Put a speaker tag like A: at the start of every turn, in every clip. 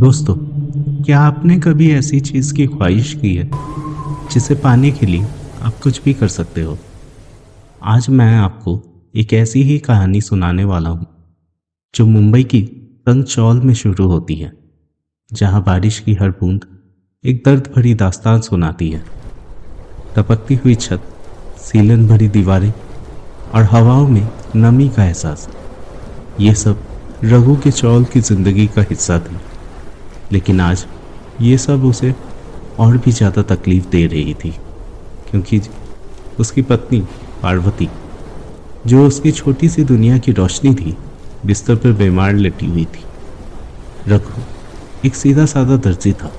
A: दोस्तों, क्या आपने कभी ऐसी चीज़ की ख्वाहिश की है जिसे पाने के लिए आप कुछ भी कर सकते हो? आज मैं आपको एक ऐसी ही कहानी सुनाने वाला हूँ जो मुंबई की रंगचौल में शुरू होती है, जहाँ बारिश की हर बूंद एक दर्द भरी दास्तान सुनाती है। टपकती हुई छत, सीलन भरी दीवारें और हवाओं में नमी का एहसास, ये सब रघु के चौल की जिंदगी का हिस्सा थी। लेकिन आज ये सब उसे और भी ज़्यादा तकलीफ दे रही थी, क्योंकि उसकी पत्नी पार्वती, जो उसकी छोटी सी दुनिया की रोशनी थी, बिस्तर पर बीमार लेटी हुई थी। रघु एक सीधा साधा दर्जी था,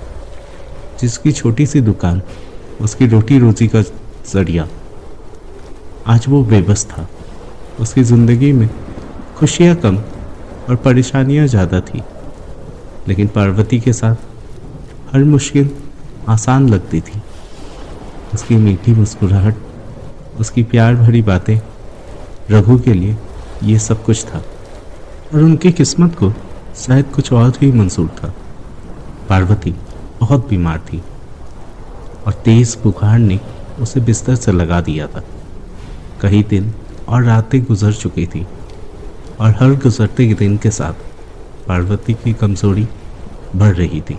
A: जिसकी छोटी सी दुकान उसकी रोटी रोजी का जरिया। आज वो बेबस था। उसकी ज़िंदगी में खुशियाँ कम और परेशानियाँ ज़्यादा थी, लेकिन पार्वती के साथ हर मुश्किल आसान लगती थी। उसकी मीठी मुस्कुराहट, उसकी प्यार भरी बातें, रघु के लिए ये सब कुछ था, और उनकी किस्मत को शायद कुछ और ही मंजूर था। पार्वती बहुत बीमार थी और तेज बुखार ने उसे बिस्तर से लगा दिया था। कई दिन और रातें गुजर चुकी थी, और हर गुजरते दिन के साथ पार्वती की कमजोरी बढ़ रही थी।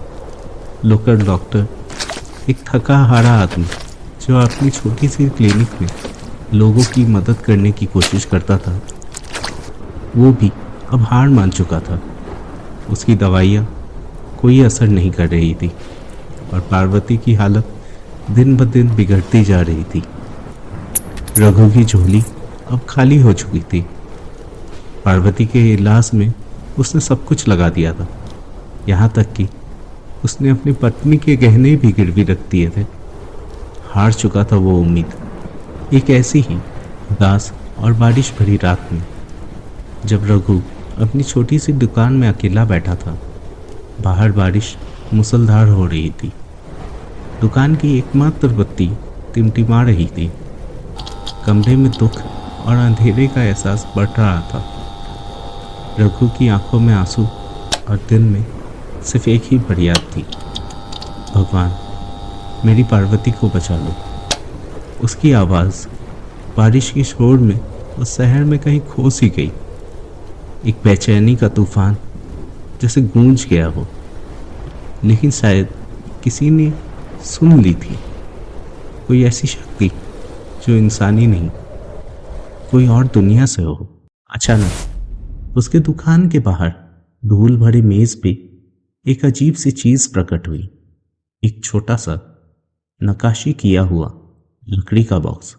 A: लोकल डॉक्टर, एक थका हारा आदमी जो अपनी छोटी सी क्लिनिक में लोगों की मदद करने की कोशिश करता था, वो भी अब हार मान चुका था। उसकी दवाइयाँ कोई असर नहीं कर रही थी, और पार्वती की हालत दिन ब दिन बिगड़ती जा रही थी। रघु की झोली अब खाली हो चुकी थी। पार्वती के इलाज में उसने सब कुछ लगा दिया था, यहाँ तक कि उसने अपनी पत्नी के गहने भी गिरवी रख दिए थे। हार चुका था वो उम्मीद। एक ऐसी ही उदास और बारिश भरी रात में, जब रघु अपनी छोटी सी दुकान में अकेला बैठा था, बाहर बारिश मूसलाधार हो रही थी। दुकान की एकमात्र बत्ती टिमटिमा रही थी। कमरे में दुख और अंधेरे का एहसास बढ़ रहा था। रघु की आंखों में आंसू, और दिल में सिर्फ एक ही फरियाद थी, भगवान, मेरी पार्वती को बचा लो। उसकी आवाज़ बारिश की शोर में उस शहर में कहीं खो सी गई। एक बेचैनी का तूफान जैसे गूंज गया हो, लेकिन शायद किसी ने सुन ली थी। कोई ऐसी शक्ति जो इंसानी नहीं, कोई और दुनिया से हो। अचानक उसके दुकान के बाहर धूल भरे मेज पे एक अजीब सी चीज प्रकट हुई। एक छोटा सा नक्काशी किया हुआ लकड़ी का बॉक्स,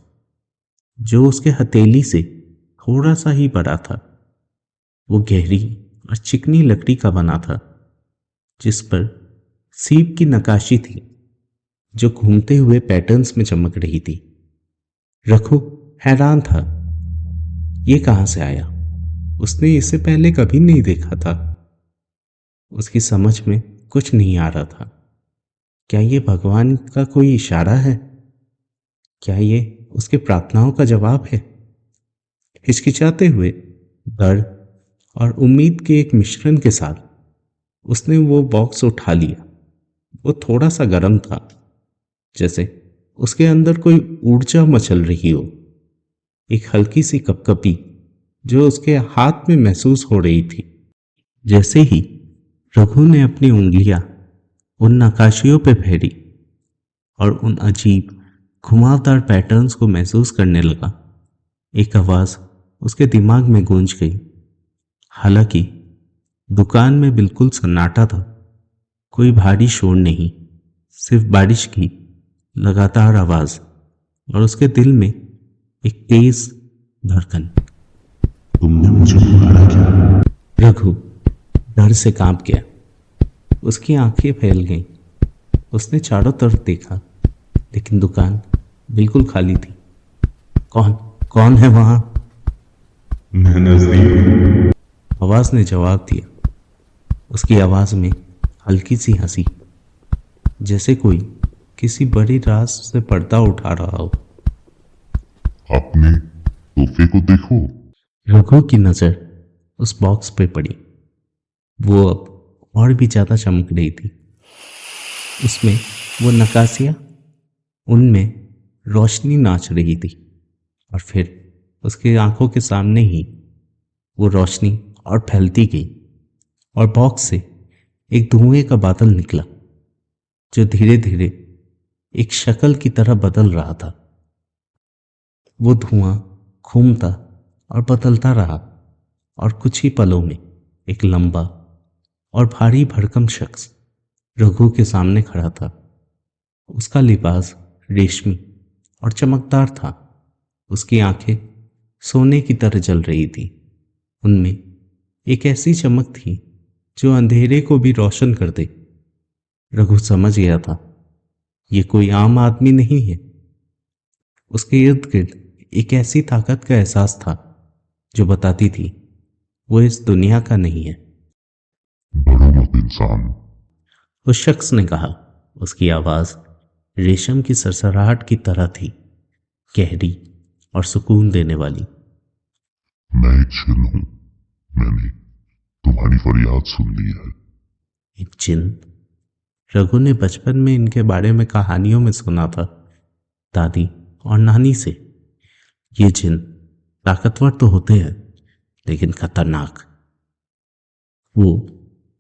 A: जो उसके हथेली से थोड़ा सा ही बड़ा था। वो गहरी और चिकनी लकड़ी का बना था, जिस पर सीप की नक्काशी थी, जो घूमते हुए पैटर्न्स में चमक रही थी। रघु हैरान था। ये कहाँ से आया? उसने इसे पहले कभी नहीं देखा था। उसकी समझ में कुछ नहीं आ रहा था। क्या ये भगवान का कोई इशारा है? क्या ये उसके प्रार्थनाओं का जवाब है? हिचकिचाते हुए, डर और उम्मीद के एक मिश्रण के साथ उसने वो बॉक्स उठा लिया। वो थोड़ा सा गर्म था, जैसे उसके अंदर कोई ऊर्जा मचल रही हो। एक हल्की सी कपकपी जो उसके हाथ में महसूस हो रही थी। जैसे ही रघु ने अपनी उंगलियां उन नक्काशियों पे फेरी और उन अजीब घुमावदार पैटर्न्स को महसूस करने लगा, एक आवाज उसके दिमाग में गूंज गई। हालांकि दुकान में बिल्कुल सन्नाटा था। कोई भारी शोर नहीं, सिर्फ बारिश की लगातार आवाज, और उसके दिल में एक तेज धड़कन।
B: तुमने मुझे पुकारा क्या?
A: रघु डर से कांप गया। उसकी आंखें फैल गईं। उसने चारों तरफ देखा, लेकिन दुकान बिल्कुल खाली थी। कौन कौन है वहां?
B: मैं नजदीक।
A: आवाज ने जवाब दिया। उसकी आवाज में हल्की सी हंसी, जैसे कोई किसी बड़ी राज से पर्दा उठा रहा हो।
B: अपने तोहफे को देखो।
A: रघु की नजर उस बॉक्स पे पड़ी। वो अब और भी ज़्यादा चमक रही थी। उसमें वो नक्काशियाँ, उनमें रोशनी नाच रही थी और फिर उसकी आंखों के सामने ही वो रोशनी और फैलती गई और बॉक्स से एक धुएं का बादल निकला जो धीरे धीरे एक शक्ल की तरह बदल रहा था। वो धुआं घूमता और बदलता रहा और कुछ ही पलों में एक लंबा और भारी भरकम शख्स रघु के सामने खड़ा था। उसका लिबास रेशमी और चमकदार था। उसकी आंखें सोने की तरह जल रही थी। उनमें एक ऐसी चमक थी जो अंधेरे को भी रोशन कर दे। रघु समझ गया था ये कोई आम आदमी नहीं है। उसके इर्द गिर्द एक ऐसी ताकत का एहसास था जो बताती थी वो इस दुनिया का नहीं है।
B: डरो मत इंसान।
A: उस शख्स ने कहा। उसकी आवाज रेशम की सरसराहट की तरह थी, गहरी और सुकून देने वाली।
B: मैं एक जिन हूं। मैंने तुम्हारी फरियाद सुन ली है।
A: एक जिन? रघु ने बचपन में इनके बारे में कहानियों में सुना था, दादी और नानी से। ये जिन ताकतवर तो होते हैं लेकिन खतरनाक। वो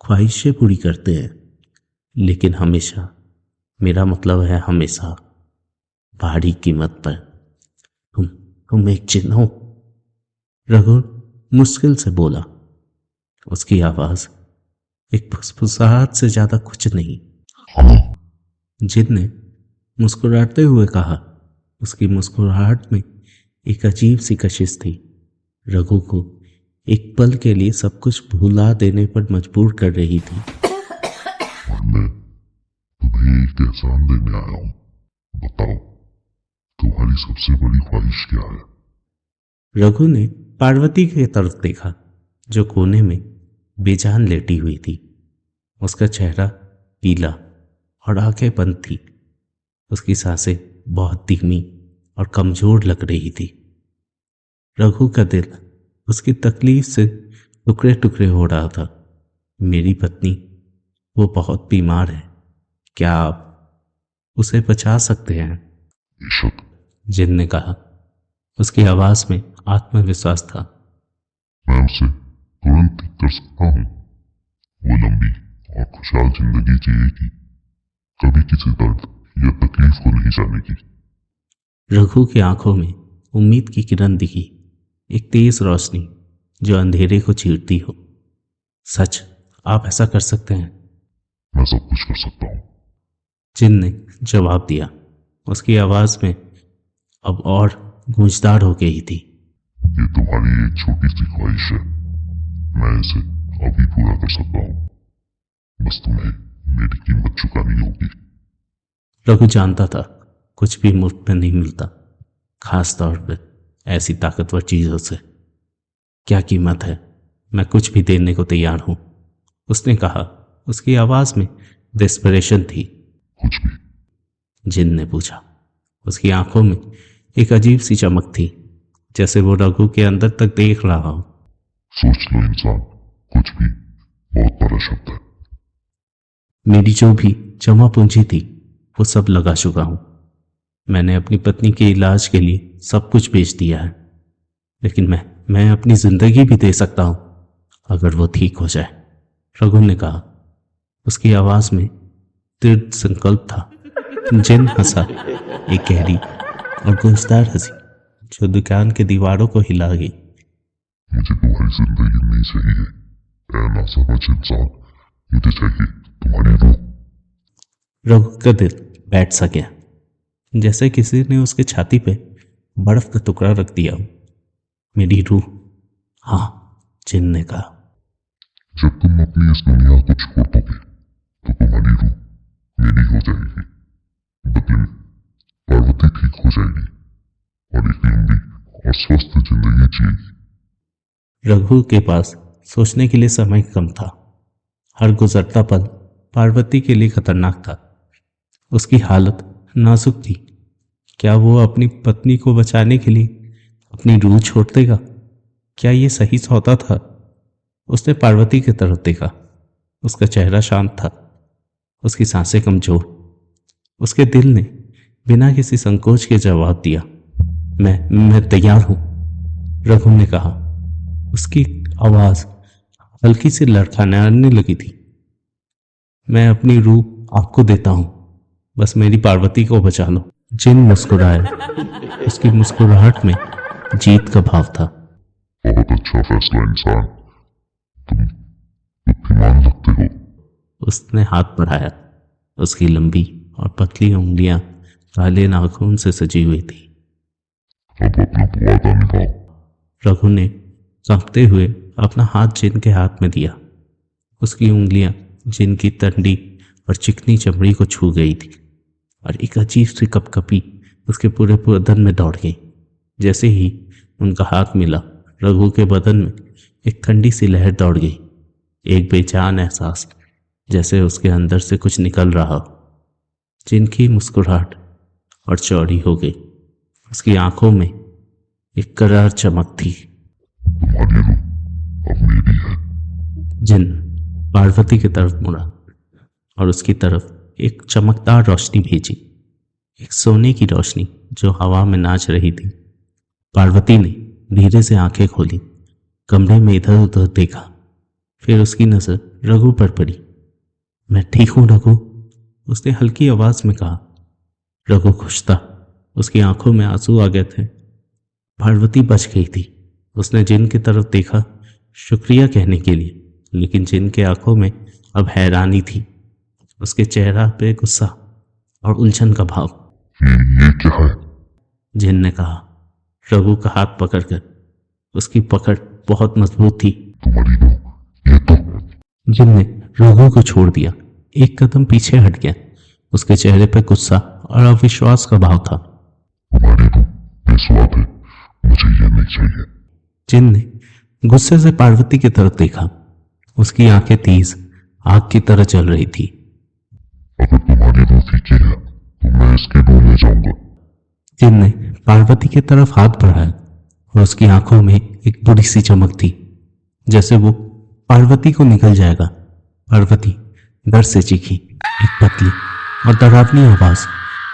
A: ख्वाहिशें पूरी करते हैं लेकिन हमेशा, मेरा मतलब है हमेशा, भारी कीमत पर। तुम एक जिन हो? रघु मुश्किल से बोला। उसकी आवाज एक फुसफुसाहट से ज्यादा कुछ नहीं।
B: हाँ।
A: जिन ने मुस्कुराते हुए कहा। उसकी मुस्कुराहट में एक अजीब सी कशिश थी, रघु को एक पल के लिए सब कुछ भुला देने पर मजबूर कर रही थी।
B: और मैं तुम्हें एक एहसान देने आया हूं। बताओ तुम्हारी सबसे बड़ी ख्वाहिश क्या है?
A: रघु ने पार्वती की तरफ देखा जो कोने में बेजान लेटी हुई थी। उसका चेहरा पीला और आंखें बंद थी। उसकी सांसें बहुत धीमी और कमजोर लग रही थी। रघु का दिल उसकी तकलीफ से टुकड़े टुकड़े हो रहा था। मेरी पत्नी, वो बहुत बीमार है, क्या आप उसे बचा सकते हैं?
B: बेशक।
A: जिन ने कहा। उसकी आवाज में आत्मविश्वास था।
B: मैं उसे तुरंत ठीक कर सकता हूँ। वो लंबी और खुशहाल जिंदगी जिएगी, कभी किसी दर्द या तकलीफ को नहीं जानेगी।
A: रघु की आंखों में उम्मीद की किरण दिखी, एक तेज रोशनी जो अंधेरे को चीरती हो। सच, आप ऐसा कर सकते हैं?
B: मैं सब कुछ कर सकता हूँ।
A: जिन ने जवाब दिया। उसकी आवाज में अब और गूंजदार हो गई थी।
B: ये तुम्हारी एक छोटी सी ख्वाहिश है। मैं इसे अभी पूरा कर सकता हूँ। बस तुम्हें मेरी कीमत चुकानी होगी।
A: रघु जानता था कुछ भी मुफ्त में नहीं मिलता, खास तौर पर ऐसी ताकतवर चीजों से। क्या कीमत है? मैं कुछ भी देने को तैयार हूं, उसने कहा। उसकी आवाज में डेस्परेशन थी।
B: कुछ भी?
A: जिन ने पूछा। उसकी आंखों में एक अजीब सी चमक थी, जैसे वो रघु के अंदर तक देख रहा हो।
B: सोच लो इंसान, कुछ भी बहुत बड़ा शब्द है।
A: मेरी जो भी जमा पूंजी थी वो सब लगा चुका हूं। मैंने अपनी पत्नी के इलाज के लिए सब कुछ बेच दिया है, लेकिन मैं अपनी जिंदगी भी दे सकता हूं अगर वो ठीक हो जाए, रघु ने कहा। उसकी आवाज में दृढ़ संकल्प था। जिन हंसा, एक गहरी और गूंजदार हंसी जो दुकान के दीवारों को हिला गई।
B: मुझे तुम्हारी जिंदगी नहीं चाहिए ऐ नासमझ इंसान, मुझे चाहिए तुम्हारी रूह।
A: रघु का दिल बैठ सा गया, जैसे किसी ने उसके छाती पे बर्फ का टुकड़ा रख दिया हो। मेरी रूह? हाँ, जिन ने कहा।
B: जब तुम अपनी इस दुनिया को छोड़ दोगे तो तुम्हारी रूह मेरी हो जाएगी। बदले में पार्वती ठीक हो जाएगी और एक लंबी और स्वस्थ जिंदगी जिएगी।
A: रघु के पास सोचने के लिए समय कम था। हर गुजरता पल पार्वती के लिए खतरनाक था। उसकी हालत नाजुक थी। क्या वो अपनी पत्नी को बचाने के लिए अपनी रूह छोड़ देगा? क्या ये सही सौदा था? उसने पार्वती की तरफ देखा। उसका चेहरा शांत था, उसकी सांसें कमजोर। उसके दिल ने बिना किसी संकोच के जवाब दिया, मैं तैयार हूं, रघु ने कहा। उसकी आवाज हल्की सी लड़खड़ाने लगी थी। मैं अपनी रूह आपको देता हूं, बस मेरी पार्वती को बचा लो। जिन मुस्कुराया। उसकी मुस्कुराहट में जीत का भाव था।
B: बहुत अच्छा फैसला इंसान, तुम बुद्धिमान लगते हो।
A: उसने हाथ बढ़ाया। उसकी लंबी और पतली उंगलियां काले नाखून से सजी हुई थी।
B: अब अपना वादा निभाओ।
A: रघु ने कांपते हुए अपना हाथ जिन के हाथ में दिया। उसकी उंगलियां जिन की ठंडी और चिकनी चमड़ी को छू गई थी और एक अजीब सी कपकपी उसके पूरे बदन में दौड़ गई। जैसे ही उनका हाथ मिला, रघु के बदन में एक ठंडी सी लहर दौड़ गई, एक बेजान एहसास, जैसे उसके अंदर से कुछ निकल रहा हो। जिनकी मुस्कुराहट और चौड़ी हो गई। उसकी आंखों में एक करार चमक थी।
B: तुम्हारी रूह अब मेरी है।
A: जिन पार्वती की तरफ मुड़ा और उसकी तरफ एक चमकदार रोशनी भेजी, एक सोने की रोशनी जो हवा में नाच रही थी। पार्वती ने धीरे से आंखें खोली, कमरे में इधर उधर देखा, फिर उसकी नजर रघु पर पड़ी। मैं ठीक हूं रघु, उसने हल्की आवाज में कहा। रघु खुश था, उसकी आंखों में आंसू आ गए थे। पार्वती बच गई थी। उसने जिन की तरफ देखा शुक्रिया कहने के लिए, लेकिन जिन के आंखों में अब हैरानी थी, उसके चेहरा पे गुस्सा और उलझन का भाव।
B: ये क्या है?
A: जिन ने कहा, रघु का हाथ पकड़कर। उसकी पकड़ बहुत मजबूत थी।
B: तुम्हारी रूह ये तो।
A: जिन ने रघु को छोड़ दिया, एक कदम पीछे हट गया। उसके चेहरे पर गुस्सा और अविश्वास का भाव था।
B: तुम्हारी रूह बेस्वाद है, मुझे ये नहीं चाहिए।
A: जिन ने गुस्से से पार्वती की तरफ देखा। उसकी आंखें तेज आग की तरह चल रही थी।
B: अगर तुम्हारी रूह फीकी है तो मैं इसके ढूंढने जाऊंगा।
A: जिन ने पार्वती की तरफ हाथ बढ़ाया और उसकी आंखों में एक बुरी सी चमक थी, जैसे वो पार्वती को निकल जाएगा। पार्वती डर से चीखी, एक पतली और डरावनी आवाज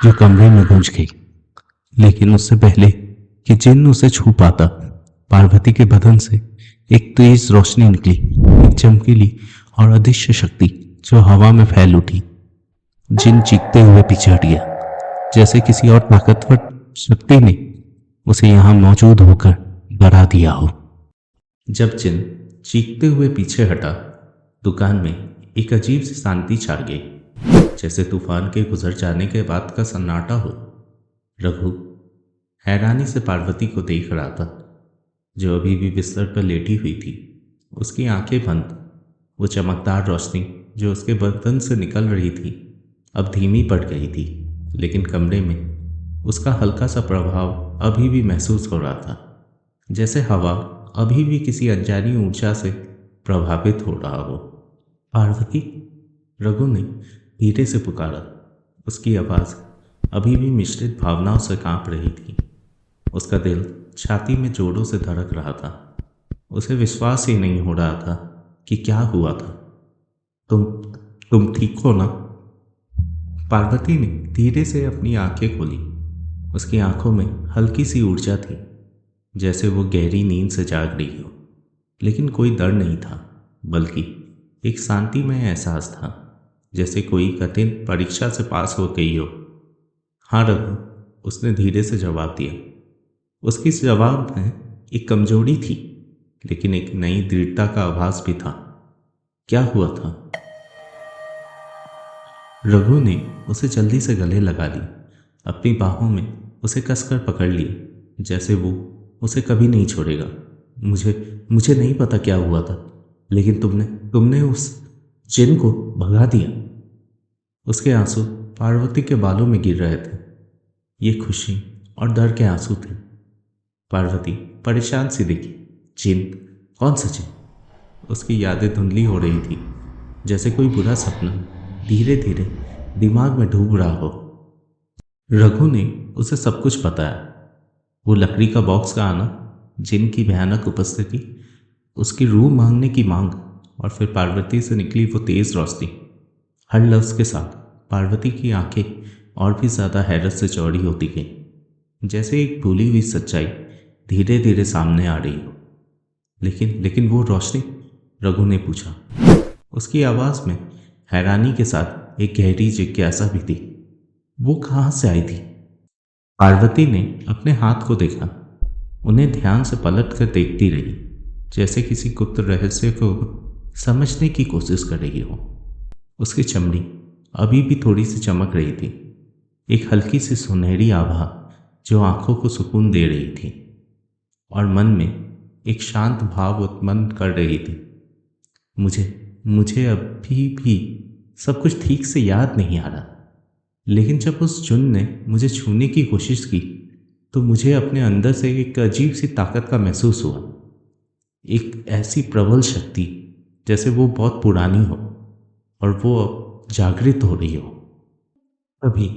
A: जो कमरे में गूंज गई। लेकिन उससे पहले कि जिन उसे छू पाता, पार्वती के बदन से एक तेज रोशनी निकली, एक चमकीली और अदृश्य शक्ति जो हवा में फैल उठी। जिन चीखते हुए पीछे हट गया, जैसे किसी और ताकतवर शक्ति ने उसे यहां मौजूद होकर डरा दिया हो। जब जिन चीखते हुए पीछे हटा, दुकान में एक अजीब सी शांति छा गई, जैसे तूफान के गुजर जाने के बाद का सन्नाटा हो। रघु हैरानी से पार्वती को देख रहा था, जो अभी भी बिस्तर पर लेटी हुई थी, उसकी आंखें बंद। वो चमकदार रोशनी जो उसके बदन से निकल रही थी अब धीमी पड़ गई थी, लेकिन कमरे में उसका हल्का सा प्रभाव अभी भी महसूस हो रहा था, जैसे हवा अभी भी किसी अनजानी ऊर्जा से प्रभावित हो रहा हो। पार्वती, रघु ने धीरे से पुकारा। उसकी आवाज़ अभी भी मिश्रित भावनाओं से कांप रही थी। उसका दिल छाती में जोरों से धड़क रहा था। उसे विश्वास ही नहीं हो रहा था कि क्या हुआ था। तुम ठीक हो ना? पार्वती ने धीरे से अपनी आंखें खोली। उसकी आंखों में हल्की सी ऊर्जा थी, जैसे वो गहरी नींद से जाग रही हो। लेकिन कोई डर नहीं था, बल्कि एक शांतिमय एहसास था, जैसे कोई कठिन परीक्षा से पास हो गई हो। हाँ रघु, उसने धीरे से जवाब दिया। उसकी इस जवाब में एक कमजोरी थी, लेकिन एक नई दृढ़ता का आभास भी था। क्या हुआ था? रघु ने उसे जल्दी से गले लगा ली, अपनी बाहों में उसे कसकर पकड़ लिया, जैसे वो उसे कभी नहीं छोड़ेगा। मुझे नहीं पता क्या हुआ था, लेकिन तुमने उस जिन को भगा दिया। उसके आंसू पार्वती के बालों में गिर रहे थे। ये खुशी और डर के आंसू थे। पार्वती परेशान सी दिखी। जिन? कौन सा जिन? उसकी यादें धुंधली हो रही थी, जैसे कोई बुरा सपना धीरे धीरे दिमाग में डूब रहा हो। रघु ने उसे सब कुछ बताया। वो लकड़ी का बॉक्स का आना, जिन की भयानक उपस्थिति, उसकी रूह मांगने की मांग और फिर पार्वती से निकली वो तेज़ रोशनी। हर लफ्ज़ के साथ पार्वती की आंखें और भी ज़्यादा हैरत से चौड़ी होती गईं, जैसे एक भूली हुई सच्चाई धीरे धीरे सामने आ रही हो। लेकिन वो रोशनी? रघु ने पूछा। उसकी आवाज़ में हैरानी के साथ एक गहरी जिज्ञासा भी थी। वो कहाँ से आई थी? पार्वती ने अपने हाथ को देखा, उन्हें ध्यान से पलट कर देखती रही, जैसे किसी गुप्त रहस्य को समझने की कोशिश कर रही हो। उसकी चमड़ी अभी भी थोड़ी सी चमक रही थी, एक हल्की सी सुनहरी आभा जो आंखों को सुकून दे रही थी और मन में एक शांत भाव उत्पन्न कर रही थी। मुझे अभी भी सब कुछ ठीक से याद नहीं आ रहा, लेकिन जब उस जुन ने मुझे छूने की कोशिश की तो मुझे अपने अंदर से एक अजीब सी ताकत का महसूस हुआ। एक ऐसी प्रबल शक्ति जैसे वो बहुत पुरानी हो और वो अब जागृत हो रही हो। अभी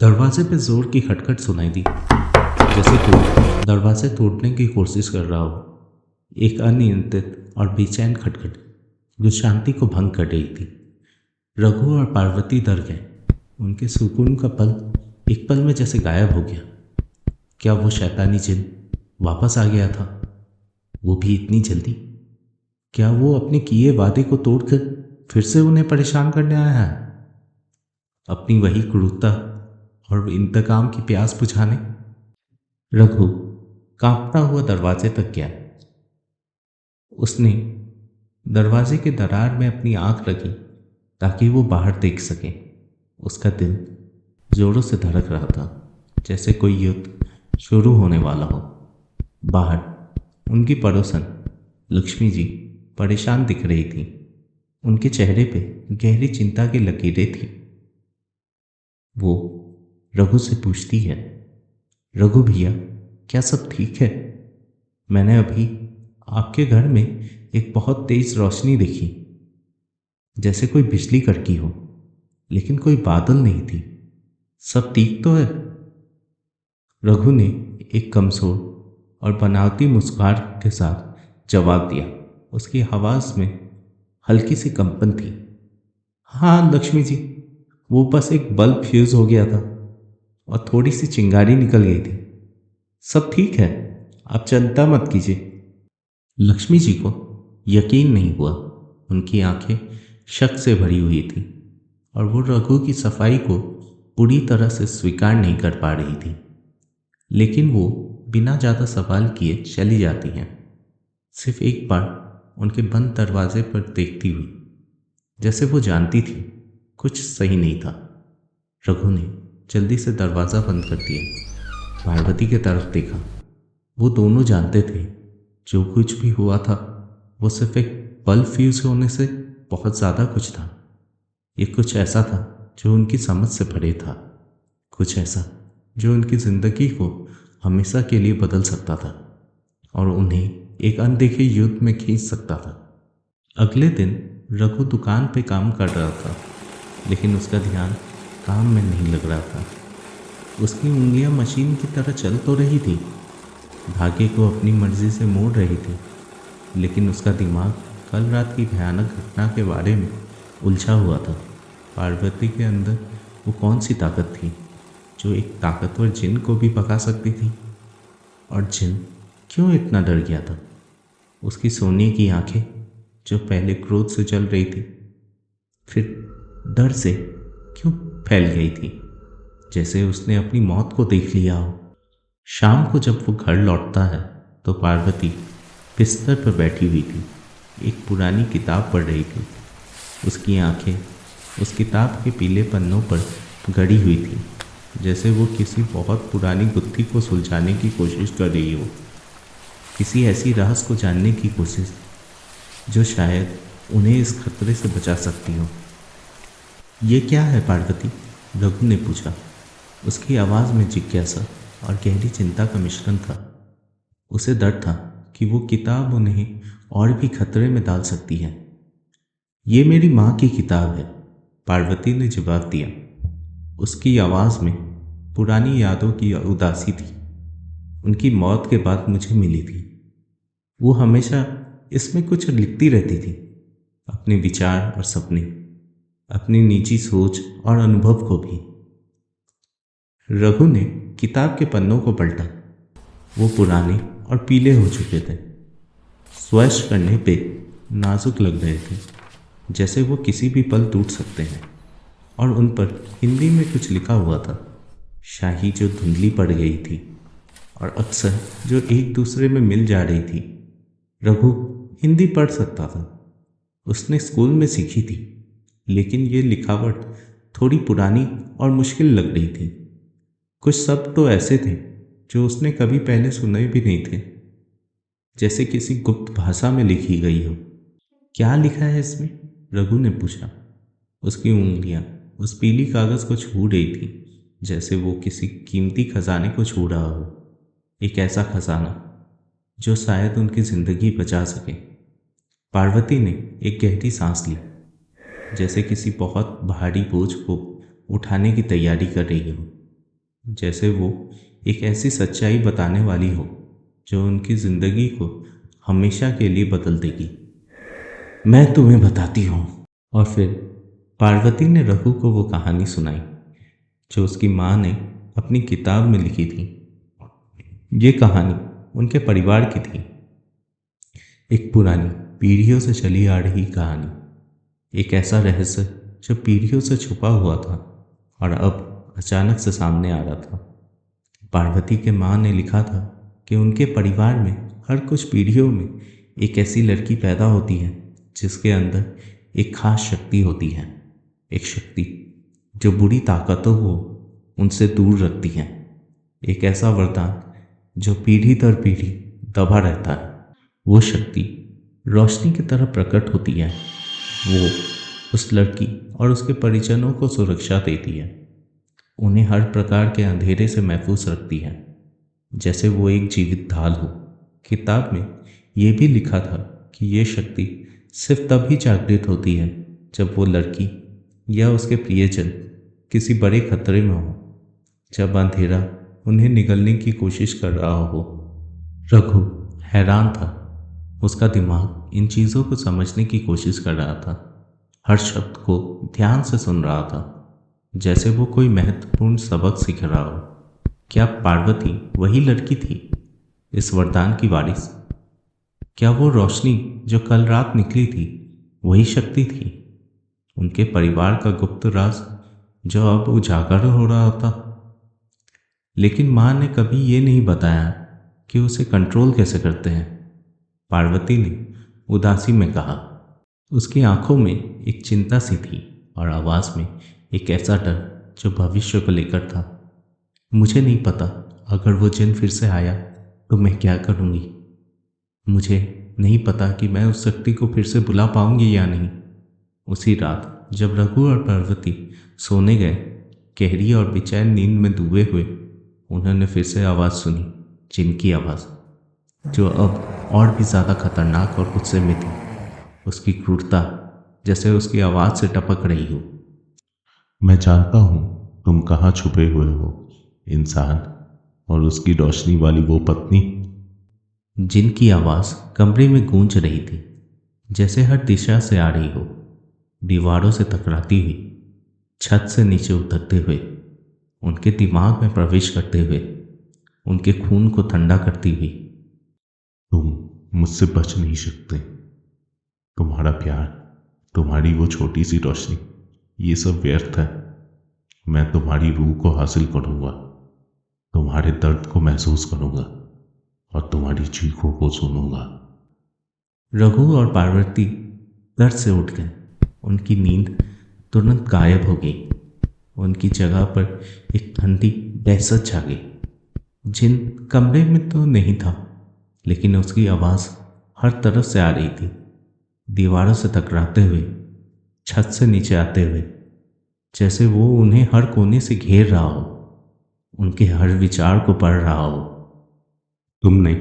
A: दरवाजे पे जोर की खटखट सुनाई दी, जैसे कोई दरवाजे तोड़ने की कोशिश कर रहा हो। एक अनियंत्रित और बेचैन खटखट जो शांति को भंग कर रही थी। रघु और पार्वती डर गए। उनके सुकून का पल एक पल में जैसे गायब हो गया। क्या वो शैतानी जिन वापस आ गया था? वो भी इतनी जल्दी? क्या वो अपने किए वादे को तोड़कर फिर से उन्हें परेशान करने आया है, अपनी वही क्रूरता और इंतकाम की प्यास बुझाने? रघु कांपता हुआ दरवाजे तक गया। उसने दरवाजे के दरार में अपनी आंख रखी ताकि वो बाहर देख सके। उसका दिल जोरों से धड़क रहा था, जैसे कोई युद्ध शुरू होने वाला हो। बाहर उनकी पड़ोसन लक्ष्मी जी परेशान दिख रही थी। उनके चेहरे पे गहरी चिंता की लकीरें थी। वो रघु से पूछती है, रघु भैया, क्या सब ठीक है? मैंने अभी आपके घर में एक बहुत तेज रोशनी देखी, जैसे कोई बिजली कड़की हो, लेकिन कोई बादल नहीं थी। सब ठीक तो है? रघु ने एक कमजोर और बनावटी मुस्कुराहट के साथ जवाब दिया। उसकी आवाज़ में हल्की सी कंपन थी। हाँ लक्ष्मी जी, वो बस एक बल्ब फ्यूज हो गया था और थोड़ी सी चिंगारी निकल गई थी। सब ठीक है, आप चिंता मत कीजिए। लक्ष्मी जी को यकीन नहीं हुआ। उनकी आंखें शक से भरी हुई थी और वो रघु की सफाई को पूरी तरह से स्वीकार नहीं कर पा रही थी। लेकिन वो बिना ज़्यादा सवाल किए चली जाती हैं, सिर्फ एक बार उनके बंद दरवाजे पर देखती हुई, जैसे वो जानती थी कुछ सही नहीं था। रघु ने जल्दी से दरवाज़ा बंद कर दिया। पार्वती की तरफ देखा। वो दोनों जानते थे जो कुछ भी हुआ था वो सिर्फ एक बल्ब फ्यूज होने से बहुत ज़्यादा कुछ था। ये कुछ ऐसा था जो उनकी समझ से परे था, कुछ ऐसा जो उनकी ज़िंदगी को हमेशा के लिए बदल सकता था और उन्हें एक अनदेखे युद्ध में खींच सकता था। अगले दिन रघु दुकान पे काम कर रहा था, लेकिन उसका ध्यान काम में नहीं लग रहा था। उसकी उंगलियां मशीन की तरह चल तो रही थी, धागे को अपनी मर्जी से मोड़ रही थी, लेकिन उसका दिमाग कल रात की भयानक घटना के बारे में उलझा हुआ था। पार्वती के अंदर वो कौन सी ताकत थी जो एक ताकतवर जिन को भी भगा सकती थी? और जिन क्यों इतना डर गया था? उसकी सोने की आंखें जो पहले क्रोध से जल रही थी, फिर डर से क्यों फैल गई थी, जैसे उसने अपनी मौत को देख लिया हो। शाम को जब वो घर लौटता है तो पार्वती बिस्तर पर बैठी हुई थी, एक पुरानी किताब पढ़ रही थी। उसकी आंखें उस किताब के पीले पन्नों पर गड़ी हुई थी, जैसे वो किसी बहुत पुरानी गुत्थी को सुलझाने की कोशिश कर रही हो, किसी ऐसी राज को जानने की कोशिश जो शायद उन्हें इस खतरे से बचा सकती हो। ये क्या है पार्वती? रघु ने पूछा। उसकी आवाज़ में जिज्ञासा और गहरी चिंता का मिश्रण था। उसे डर था कि वो किताब उन्हें और भी खतरे में डाल सकती है। ये मेरी माँ की किताब है, पार्वती ने जवाब दिया। उसकी आवाज़ में पुरानी यादों की उदासी थी। उनकी मौत के बाद मुझे मिली थी। वो हमेशा इसमें कुछ लिखती रहती थी, अपने विचार और सपने, अपनी निजी सोच और अनुभव को भी। रघु ने किताब के पन्नों को पलटा। वो पुराने और पीले हो चुके थे, स्पर्श करने पे नाजुक लग रहे थे, जैसे वो किसी भी पल टूट सकते हैं। और उन पर हिंदी में कुछ लिखा हुआ था, शाही जो धुंधली पड़ गई थी और अक्सर जो एक दूसरे में मिल जा रही थी। रघु हिंदी पढ़ सकता था, उसने स्कूल में सीखी थी, लेकिन ये लिखावट थोड़ी पुरानी और मुश्किल लग रही थी। कुछ शब्द तो ऐसे थे जो उसने कभी पहले सुने भी नहीं थे, जैसे किसी गुप्त भाषा में लिखी गई हो। क्या लिखा है इसमें? रघु ने पूछा। उसकी उंगलियां उस पीली कागज को छू रही थी, जैसे वो किसी कीमती खजाने को छू रहा हो, एक ऐसा खजाना जो शायद उनकी जिंदगी बचा सके। पार्वती ने एक गहरी सांस ली, जैसे किसी बहुत भारी बोझ को उठाने की तैयारी कर रही हो, जैसे वो एक ऐसी सच्चाई बताने वाली हो जो उनकी जिंदगी को हमेशा के लिए बदल देगी। मैं तुम्हें बताती हूँ। और फिर पार्वती ने रघु को वो कहानी सुनाई जो उसकी माँ ने अपनी किताब में लिखी थी। ये कहानी उनके परिवार की थी, एक पुरानी पीढ़ियों से चली आ रही कहानी, एक ऐसा रहस्य जो पीढ़ियों से छुपा हुआ था और अब अचानक से सामने आ रहा था। पार्वती के माँ ने लिखा था कि उनके परिवार में हर कुछ पीढ़ियों में एक ऐसी लड़की पैदा होती है जिसके अंदर एक खास शक्ति होती है, एक शक्ति जो बुरी ताकतों को उनसे दूर रखती है, एक ऐसा वरदान जो पीढ़ी दर पीढ़ी दबा रहता है। वो शक्ति रोशनी की तरह प्रकट होती है। वो उस लड़की और उसके परिजनों को सुरक्षा देती है, उन्हें हर प्रकार के अंधेरे से महफूज रखती है, जैसे वो एक जीवित ढाल हो। किताब में ये भी लिखा था कि ये शक्ति सिर्फ तभी जागृत होती है जब वो लड़की या उसके प्रियजन किसी बड़े खतरे में हो, जब अंधेरा उन्हें निगलने की कोशिश कर रहा हो। रघु हैरान था, उसका दिमाग इन चीज़ों को समझने की कोशिश कर रहा था, हर शब्द को ध्यान से सुन रहा था, जैसे वो कोई महत्वपूर्ण सबक सीख रहा हो। क्या पार्वती वही लड़की थी, इस वरदान की वारिस? क्या वो रोशनी जो कल रात निकली थी वही शक्ति थी, उनके परिवार का गुप्त राज जो अब उजागर हो रहा था? लेकिन माँ ने कभी ये नहीं बताया कि उसे कंट्रोल कैसे करते हैं, पार्वती ने उदासी में कहा। उसकी आंखों में एक चिंता सी थी और आवाज़ में एक ऐसा डर जो भविष्य को लेकर था। मुझे नहीं पता, अगर वो जिन फिर से आया तो मैं क्या करूँगी। मुझे नहीं पता कि मैं उस शक्ति को फिर से बुला पाऊंगी या नहीं। उसी रात जब रघु और पार्वती सोने गए, गहरी और बेचैन नींद में डूबे हुए, उन्होंने फिर से आवाज़ सुनी, जिनकी आवाज़, जो अब और भी ज़्यादा खतरनाक और गुस्से में थी। उसकी क्रूरता जैसे उसकी आवाज़ से टपक रही हो।
B: मैं जानता हूँ तुम कहाँ छुपे हुए हो, इंसान और उसकी रोशनी वाली वो पत्नी।
A: जिनकी आवाज़ कमरे में गूंज रही थी, जैसे हर दिशा से आ रही हो, दीवारों से टकराती हुई, छत से नीचे उतरते हुए, उनके दिमाग में प्रवेश करते हुए, उनके खून को ठंडा करती हुई।
B: तुम मुझसे बच नहीं सकते। तुम्हारा प्यार, तुम्हारी वो छोटी सी रोशनी, ये सब व्यर्थ है। मैं तुम्हारी रूह को हासिल करूंगा, तुम्हारे दर्द को महसूस करूंगा और तुम्हारी चीखों को सुनूंगा।
A: रघु और पार्वती दर्द से उठ गए। उनकी नींद तुरंत गायब हो गई। उनकी जगह पर एक ठंडी दहशत छा गई। जिन कमरे में तो नहीं था, लेकिन उसकी आवाज़ हर तरफ से आ रही थी, दीवारों से टकराते हुए, छत से नीचे आते हुए, जैसे वो उन्हें हर कोने से घेर रहा हो, उनके हर विचार को पढ़ रहा हो।
B: तुमने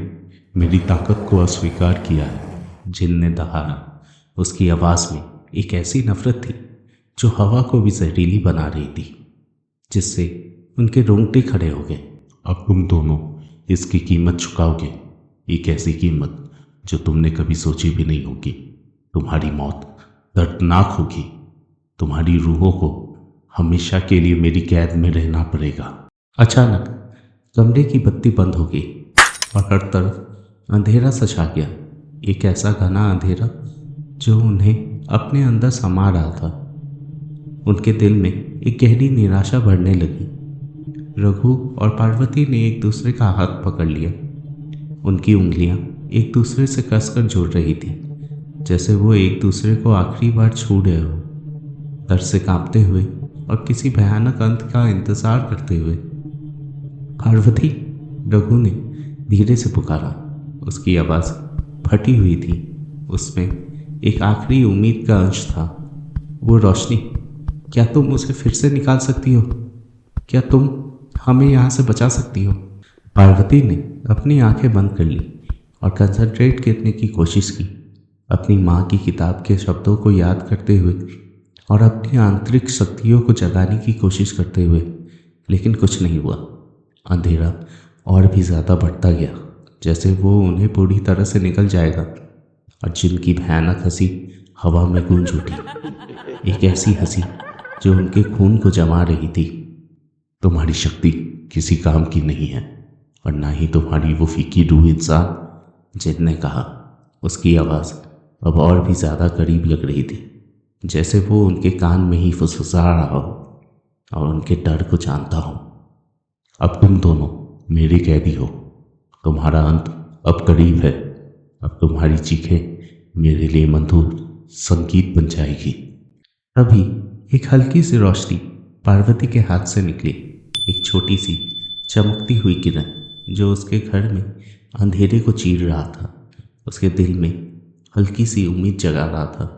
B: मेरी ताकत को अस्वीकार किया है,
A: जिन ने दहाड़ा। उसकी आवाज़ में एक ऐसी नफरत थी जो हवा को भी जहरीली बना रही थी, जिससे उनके रोंगटे खड़े हो गए।
B: अब तुम दोनों इसकी कीमत चुकाओगे, एक ऐसी कीमत जो तुमने कभी सोची भी नहीं होगी। तुम्हारी मौत
A: दर्दनाक होगी। तुम्हारी रूहों को हमेशा के लिए मेरी कैद में रहना पड़ेगा। अचानक कमरे की बत्ती बंद हो गई और हर तरफ अंधेरा सा छा गया। एक ऐसा घना अंधेरा जो उन्हें अपने अंदर समा रहा था। उनके दिल में एक गहरी निराशा बढ़ने लगी। रघु और पार्वती ने एक दूसरे का हाथ पकड़ लिया। उनकी उंगलियां एक दूसरे से कसकर जुड़ रही थी, जैसे वो एक दूसरे को आखिरी बार छू रहे हो। डर से कांपते हुए और किसी भयानक अंत का इंतजार करते हुए, पार्वती, रघु ने धीरे से पुकारा। उसकी आवाज़ फटी हुई थी, उसमें एक आखिरी उम्मीद का अंश था। वो रोशनी, क्या तुम उसे फिर से निकाल सकती हो? क्या तुम हमें यहाँ से बचा सकती हो? पार्वती ने अपनी आंखें बंद कर ली और कंसंट्रेट करने की कोशिश की, अपनी माँ की किताब के शब्दों को याद करते हुए और अपनी आंतरिक शक्तियों को जगाने की कोशिश करते हुए। लेकिन कुछ नहीं हुआ। अंधेरा और भी ज़्यादा बढ़ता गया, जैसे वो उन्हें पूरी तरह से निकल जाएगा। और जिनकी भयानक हंसी हवा में गूंज उठी, एक ऐसी हंसी जो उनके खून को जमा रही थी। तुम्हारी शक्ति किसी काम की नहीं है, और ना ही तुम्हारी वो फीकी रूह इंसान, जिन ने कहा। उसकी आवाज़ अब और भी ज़्यादा करीब लग रही थी, जैसे वो उनके कान में ही फुसफुसा रहा हो और उनके डर को जानता हो। अब तुम दोनों मेरे कैदी हो। तुम्हारा अंत अब करीब है। अब तुम्हारी चीखें मेरे लिए मधुर संगीत बन जाएगी। तभी एक हल्की सी रोशनी पार्वती के हाथ से निकली, एक छोटी सी चमकती हुई किरण जो उसके घर में अंधेरे को चीर रहा था, उसके दिल में हल्की सी उम्मीद जगा रहा था।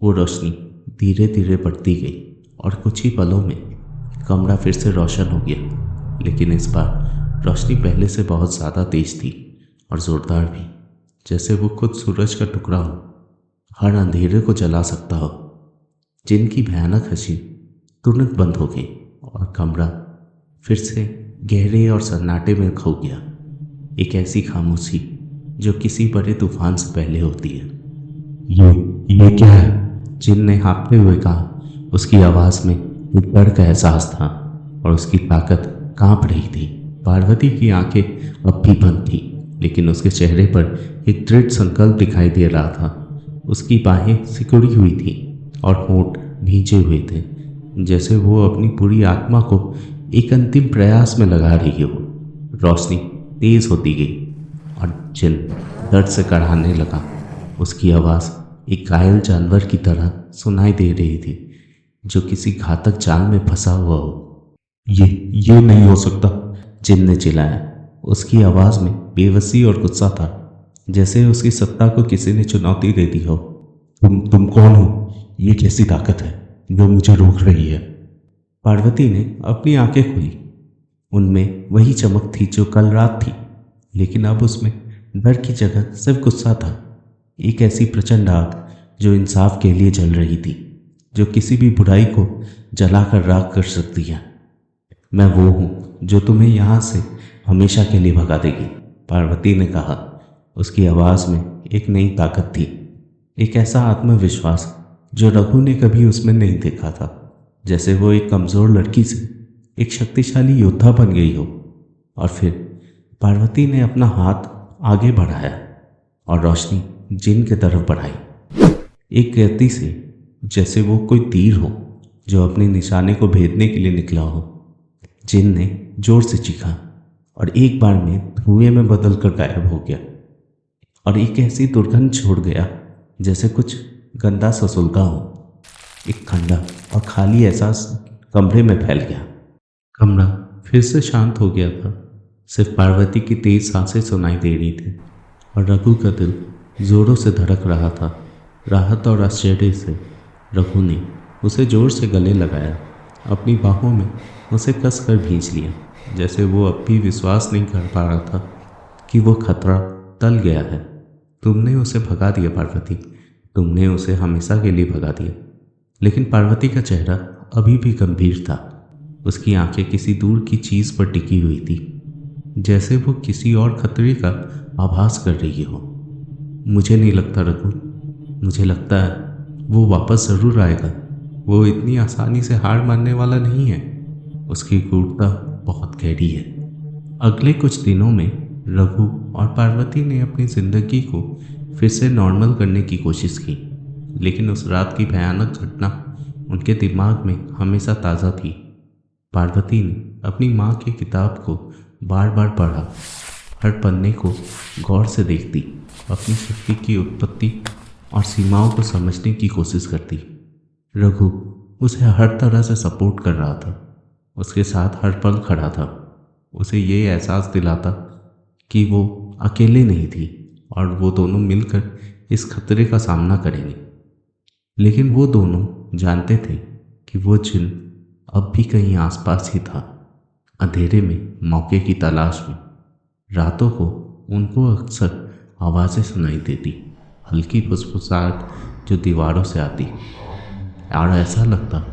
A: वो रोशनी धीरे धीरे बढ़ती गई और कुछ ही पलों में कमरा फिर से रोशन हो गया। लेकिन इस बार रोशनी पहले से बहुत ज़्यादा तेज थी और ज़ोरदार भी, जैसे वो खुद सूरज का टुकड़ा हो, हर अंधेरे को जला सकता हो। जिनकी भयानक हंसी तुरंत बंद हो गई और कमरा फिर से गहरे और सन्नाटे में खो गया। एक ऐसी खामोशी जो किसी बड़े तूफान से पहले होती है। ये क्या है? जिन ने हाँफते हुए कहा। उसकी आवाज़ में एक डर का एहसास था और उसकी ताकत कांप रही थी। पार्वती की आंखें अब भी बंद थी, लेकिन उसके चेहरे पर एक दृढ़ संकल्प दिखाई दे रहा था। उसकी बाहें सिकुड़ी हुई थी और होंठ भींचे हुए थे, जैसे वो अपनी पूरी आत्मा को एक अंतिम प्रयास में लगा रही हो। रोशनी तेज होती गई और जिन दर्द से कराहने लगा। उसकी आवाज़ एक घायल जानवर की तरह सुनाई दे रही थी, जो किसी घातक जाल में फंसा हुआ हो। ये नहीं हो सकता, जिन ने चिल्लाया। उसकी आवाज़ में बेबसी और गुस्सा था, जैसे उसकी सत्ता को किसी ने चुनौती दे दी हो। तुम कौन हो? ये कैसी ताकत है जो मुझे रोक रही है? पार्वती ने अपनी आंखें खोली। उनमें वही चमक थी जो कल रात थी, लेकिन अब उसमें डर की जगह सिर्फ गुस्सा था। एक ऐसी प्रचंड आग जो इंसाफ के लिए जल रही थी, जो किसी भी बुराई को जलाकर राख कर सकती है। मैं वो हूँ जो तुम्हें यहाँ से हमेशा के लिए भगा देगी, पार्वती ने कहा। उसकी आवाज़ में एक नई ताकत थी, एक ऐसा आत्मविश्वास जो रघु ने कभी उसमें नहीं देखा था, जैसे वो एक कमज़ोर लड़की से एक शक्तिशाली योद्धा बन गई हो। और फिर पार्वती ने अपना हाथ आगे बढ़ाया और रोशनी जिन की तरफ बढ़ाई, एक गति से, जैसे वो कोई तीर हो जो अपने निशाने को भेदने के लिए निकला हो। जिन ने जोर से चीखा और एक बार में धुएं में बदल कर गायब हो गया और एक ऐसी दुर्गंध छोड़ गया जैसे कुछ गंदा सा सुलगा हो। एक ठंडा और खाली एहसास कमरे में फैल गया। कमरा फिर से शांत हो गया था, सिर्फ पार्वती की तेज सांसें सुनाई दे रही थी और रघु का दिल जोरों से धड़क रहा था। राहत और आश्चर्य से रघु ने उसे जोर से गले लगाया, अपनी बाहों में उसे कस कर भींच लिया, जैसे वो अब भी विश्वास नहीं कर पा रहा था कि वो खतरा टल गया है। तुमने उसे भगा दिया पार्वती, तुमने उसे हमेशा के लिए भगा दिया। लेकिन पार्वती का चेहरा अभी भी गंभीर था। उसकी आंखें किसी दूर की चीज़ पर टिकी हुई थी, जैसे वो किसी और खतरे का आभास कर रही हो। मुझे नहीं लगता रघु, मुझे लगता है वो वापस ज़रूर आएगा। वो इतनी आसानी से हार मानने वाला नहीं है। उसकी क्रूरता बहुत गहरी है। अगले कुछ दिनों में रघु और पार्वती ने अपनी जिंदगी को फिर से नॉर्मल करने की कोशिश की, लेकिन उस रात की भयानक घटना उनके दिमाग में हमेशा ताज़ा थी। पार्वती ने अपनी माँ की किताब को बार बार पढ़ा, हर पन्ने को गौर से देखती, अपनी शक्ति की उत्पत्ति और सीमाओं को समझने की कोशिश करती। रघु उसे हर तरह से सपोर्ट कर रहा था, उसके साथ हर पल खड़ा था, उसे ये एहसास दिलाता कि वो अकेले नहीं थी और वो दोनों मिलकर इस खतरे का सामना करेंगे। लेकिन वो दोनों जानते थे कि वो जिन अब भी कहीं आसपास ही था, अंधेरे में मौके की तलाश में। रातों को उनको अक्सर आवाज़ें सुनाई देती, हल्की फुसफुसाहट जो दीवारों से आती, और ऐसा लगता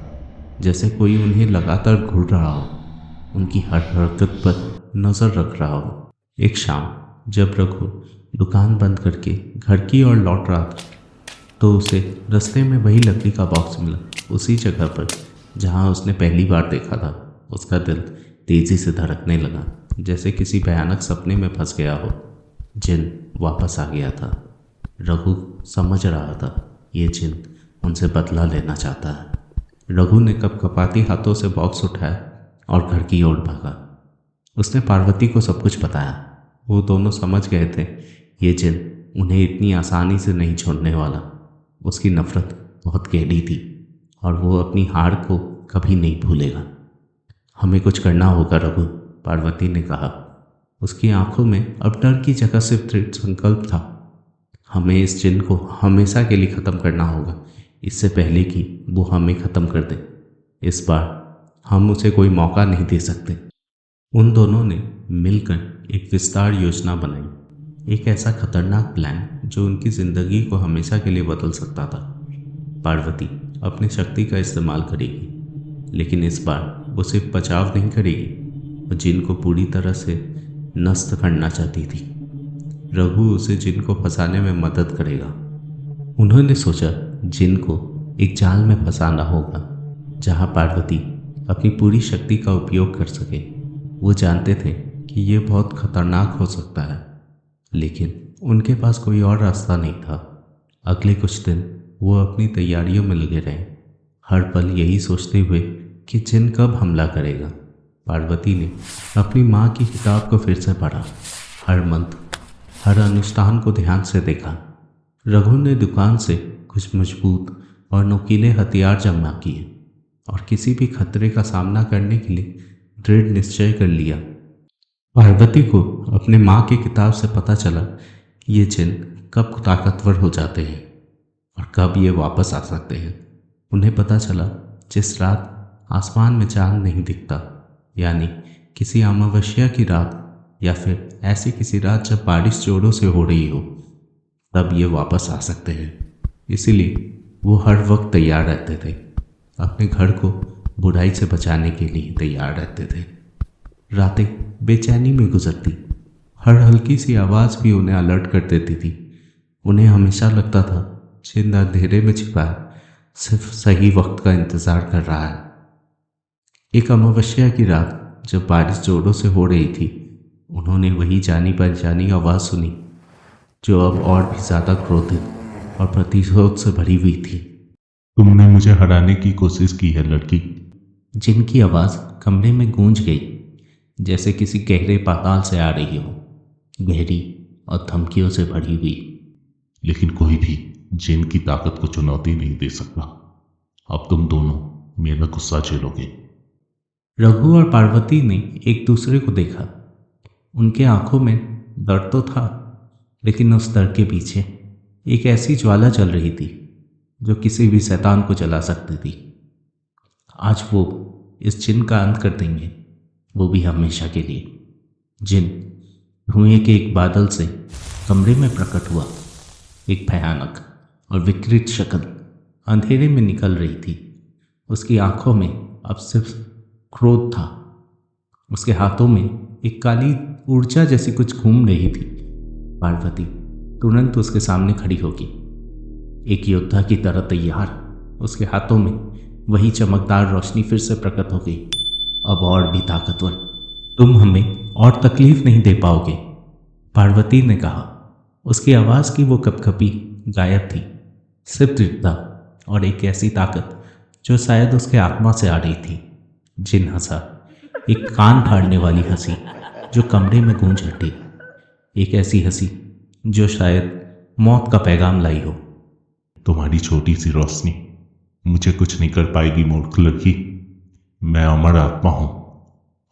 A: जैसे कोई उन्हें लगातार घूर रहा हो, उनकी हर हरकत पर नज़र रख रहा हो। एक शाम जब रघु दुकान बंद करके घर की ओर लौट रहा था, तो उसे रास्ते में वही लकड़ी का बॉक्स मिला, उसी जगह पर जहां उसने पहली बार देखा था। उसका दिल तेजी से धड़कने लगा, जैसे किसी भयानक सपने में फंस गया हो। जिन वापस आ गया था। रघु समझ रहा था ये जिन उनसे बदला लेना चाहता है। रघु ने कपकपाती हाथों से बॉक्स उठाया और घर की ओर भागा। उसने पार्वती को सब कुछ बताया। वो दोनों समझ गए थे ये जिन उन्हें इतनी आसानी से नहीं छोड़ने वाला। उसकी नफरत बहुत गहरी थी और वो अपनी हार को कभी नहीं भूलेगा। हमें कुछ करना होगा रघु, पार्वती ने कहा। उसकी आंखों में अब डर की जगह सिर्फ दृढ़ संकल्प था। हमें इस जिन को हमेशा के लिए ख़त्म करना होगा, इससे पहले कि वो हमें ख़त्म कर दे। इस बार हम उसे कोई मौका नहीं दे सकते। उन दोनों ने मिलकर एक विस्तार योजना बनाई, एक ऐसा खतरनाक प्लान जो उनकी ज़िंदगी को हमेशा के लिए बदल सकता था। पार्वती अपनी शक्ति का इस्तेमाल करेगी, लेकिन इस बार वो सिर्फ बचाव नहीं करेगी, वो जिन को पूरी तरह से नष्ट करना चाहती थी। रघु उसे जिन को फंसाने में मदद करेगा। उन्होंने सोचा जिन को एक जाल में फंसाना होगा जहां पार्वती अपनी पूरी शक्ति का उपयोग कर सके। वो जानते थे कि ये बहुत खतरनाक हो सकता है, लेकिन उनके पास कोई और रास्ता नहीं था। अगले कुछ दिन वो अपनी तैयारियों में लगे रहे, हर पल यही सोचते हुए कि जिन कब हमला करेगा। पार्वती ने अपनी माँ की किताब को फिर से पढ़ा, हर मंत्र, हर अनुष्ठान को ध्यान से देखा। रघु ने दुकान से कुछ मजबूत और नुकीले हथियार जमा किए और किसी भी खतरे का सामना करने के लिए दृढ़ निश्चय कर लिया। पार्वती को अपने माँ की किताब से पता चला ये जिन कब ताकतवर हो जाते हैं और कब ये वापस आ सकते हैं। उन्हें पता चला जिस रात आसमान में चांद नहीं दिखता, यानी किसी अमावस्या की रात या फिर ऐसी किसी रात जब बारिश जोरों से हो रही हो, तब ये वापस आ सकते हैं। इसीलिए वो हर वक्त तैयार रहते थे, अपने घर को बुराई से बचाने के लिए तैयार रहते थे। रातें बेचैनी में गुजरती, हर हल्की सी आवाज़ भी उन्हें अलर्ट कर देती थी। उन्हें हमेशा लगता था जिन अंधेरे में छिपा है, सिर्फ सही वक्त का इंतज़ार कर रहा है। एक अमावस्या की रात जब बारिश जोरों से हो रही थी, उन्होंने वही जानी पहचानी आवाज़ सुनी जो अब और भी ज़्यादा क्रोधित और प्रतिशोध से भरी हुई थी।
B: तुमने मुझे हराने की कोशिश की है लड़की।
A: जिनकी आवाज़ कमरे में गूंज गई, जैसे किसी गहरे पाताल से आ रही हो, गहरी और धमकियों से भरी हुई।
B: लेकिन कोई भी जिन की ताकत को चुनौती नहीं दे सकता। अब तुम दोनों मेरा गुस्सा झेलोगे।
A: रघु और पार्वती ने एक दूसरे को देखा। उनके आंखों में डर तो था, लेकिन उस डर के पीछे एक ऐसी ज्वाला जल रही थी जो किसी भी शैतान को जला सकती थी। आज वो इस जिन का अंत कर देंगे, वो भी हमेशा के लिए। जिन धुएं के एक बादल से कमरे में प्रकट हुआ, एक भयानक और विकृत शक्ल अंधेरे में निकल रही थी। उसकी आंखों में अब सिर्फ क्रोध था। उसके हाथों में एक काली ऊर्जा जैसी कुछ घूम रही थी। पार्वती तुरंत उसके सामने खड़ी होगी। एक योद्धा की तरह तैयार। उसके हाथों में वही चमकदार रोशनी फिर से प्रकट हो गई, अब और भी ताकतवर। तुम हमें और तकलीफ नहीं दे पाओगे, पार्वती ने कहा। उसकी आवाज़ की वो कपकपी गायब थी, सिर्फ दृढ़ता और एक ऐसी ताकत जो शायद उसके आत्मा से आ रही थी। जिन हंसा, एक कान फाड़ने वाली हंसी जो कमरे में गूंज उठी, एक ऐसी हंसी जो शायद मौत का पैगाम लाई हो।
B: तुम्हारी छोटी सी रोशनी मुझे कुछ नहीं कर पाएगी मूर्ख लड़की। मैं अमर आत्मा हूं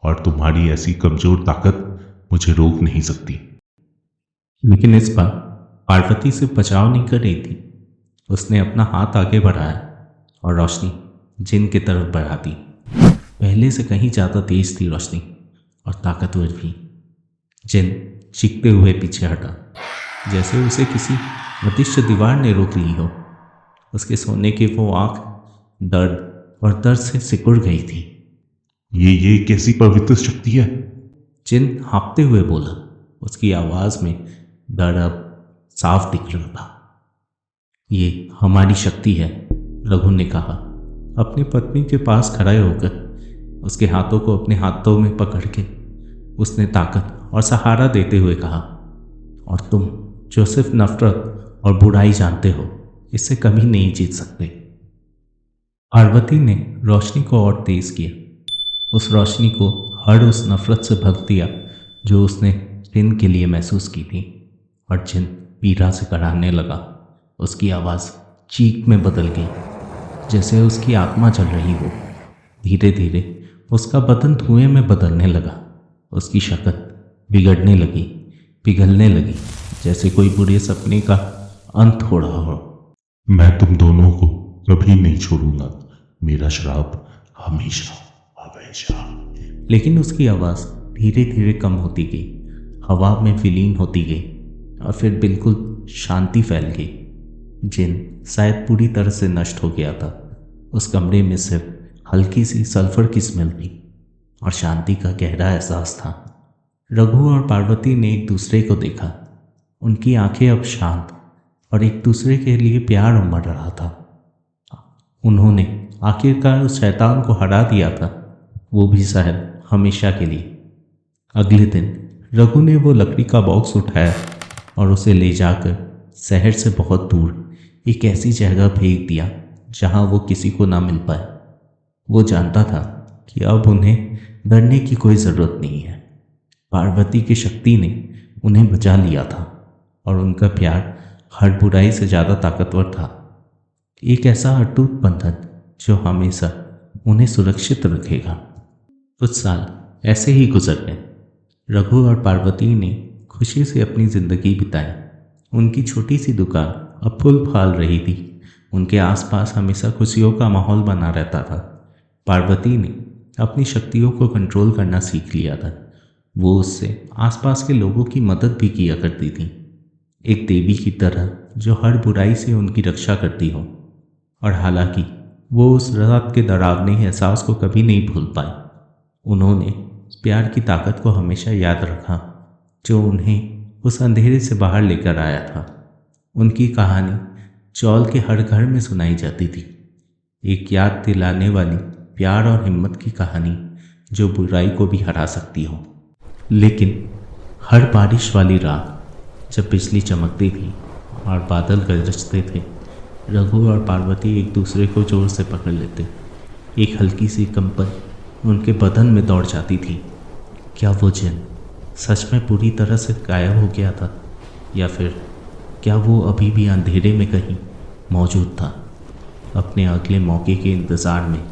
B: और तुम्हारी ऐसी कमजोर ताकत मुझे रोक नहीं सकती।
A: लेकिन इस बार पार्वती से बचाव नहीं कर रही थी। उसने अपना हाथ आगे बढ़ाया और रोशनी जिन की तरफ बढ़ा दी। पहले से कहीं ज़्यादा तेज थी रोशनी और ताकतवर भी। जिन चीखते हुए पीछे हटा, जैसे उसे किसी अदृश्य दीवार ने रोक ली हो। उसके सोने की वो आंख दर्द और दर्द से सिकुड़ गई थी।
B: ये कैसी पवित्र शक्ति है?
A: जिन हाँफते हुए बोला। उसकी आवाज़ में डर अब साफ दिख रहा था। ये हमारी शक्ति है, रघु ने कहा, अपनी पत्नी के पास खड़े होकर। उसके हाथों को अपने हाथों में पकड़ के उसने ताकत और सहारा देते हुए कहा, और तुम जो सिर्फ नफरत और बुराई जानते हो, इससे कभी नहीं जीत सकते। पार्वती ने रोशनी को और तेज किया, उस रोशनी को हर उस नफरत से भर दिया जो उसने जिन के लिए महसूस की थी। और जिन पीड़ा से कराहने लगा। उसकी आवाज़ चीख में बदल गई, जैसे उसकी आत्मा जल रही हो। धीरे धीरे उसका बदन धुएं में बदलने लगा। उसकी शक्ल बिगड़ने लगी, पिघलने लगी, जैसे कोई बुरे सपने का अंत हो रहा हो।
B: मैं तुम दोनों को कभी नहीं छोड़ूंगा, मेरा श्राप हमेशा हमेशा।
A: लेकिन उसकी आवाज़ धीरे धीरे कम होती गई, हवा में विलीन होती गई और फिर बिल्कुल शांति फैल गई। जिन शायद पूरी तरह से नष्ट हो गया था। उस कमरे में सिर्फ हल्की सी सल्फर की स्मेल थी और शांति का गहरा एहसास था। रघु और पार्वती ने एक दूसरे को देखा। उनकी आंखें अब शांत और एक दूसरे के लिए प्यार उमड़ रहा था। उन्होंने आखिरकार उस शैतान को हरा दिया था, वो भी शायद हमेशा के लिए। अगले दिन रघु ने वो लकड़ी का बॉक्स उठाया और उसे ले जाकर शहर से बहुत दूर एक ऐसी जगह फेंक दिया जहां वो किसी को ना मिल पाए। वो जानता था कि अब उन्हें डरने की कोई ज़रूरत नहीं है। पार्वती की शक्ति ने उन्हें बचा लिया था और उनका प्यार हर बुराई से ज़्यादा ताकतवर था। एक ऐसा अटूट बंधन जो हमेशा उन्हें सुरक्षित रखेगा। कुछ साल ऐसे ही गुजर गए। रघु और पार्वती ने खुशी से अपनी ज़िंदगी बिताई। उनकी छोटी सी दुकान अब फूल फाल रही थी। उनके आसपास हमेशा खुशियों का माहौल बना रहता था। पार्वती ने अपनी शक्तियों को कंट्रोल करना सीख लिया था। वो उससे आसपास के लोगों की मदद भी किया करती थी, एक देवी की तरह जो हर बुराई से उनकी रक्षा करती हो। और हालांकि वो उस रात के डरावने एहसास को कभी नहीं भूल पाई, उन्होंने प्यार की ताकत को हमेशा याद रखा जो उन्हें उस अंधेरे से बाहर लेकर आया था। उनकी कहानी चौल के हर घर में सुनाई जाती थी, एक याद दिलाने वाली प्यार और हिम्मत की कहानी जो बुराई को भी हरा सकती हो। लेकिन हर बारिश वाली रात जब बिजली चमकती थी और बादल गरजते थे, रघु और पार्वती एक दूसरे को जोर से पकड़ लेते। एक हल्की सी कंपन उनके बदन में दौड़ जाती थी। क्या वो जिन सच में पूरी तरह से गायब हो गया था, या फिर क्या वो अभी भी अंधेरे में कहीं मौजूद था, अपने अगले मौके के इंतज़ार में?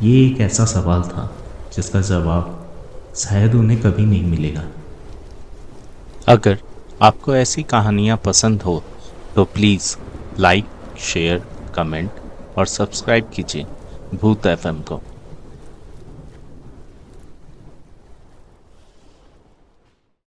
A: ये एक ऐसा सवाल था जिसका जवाब शायद उन्हें कभी नहीं मिलेगा। अगर आपको ऐसी कहानियाँ पसंद हो तो प्लीज़ लाइक, शेयर, कमेंट और सब्सक्राइब कीजिए भूत FM को।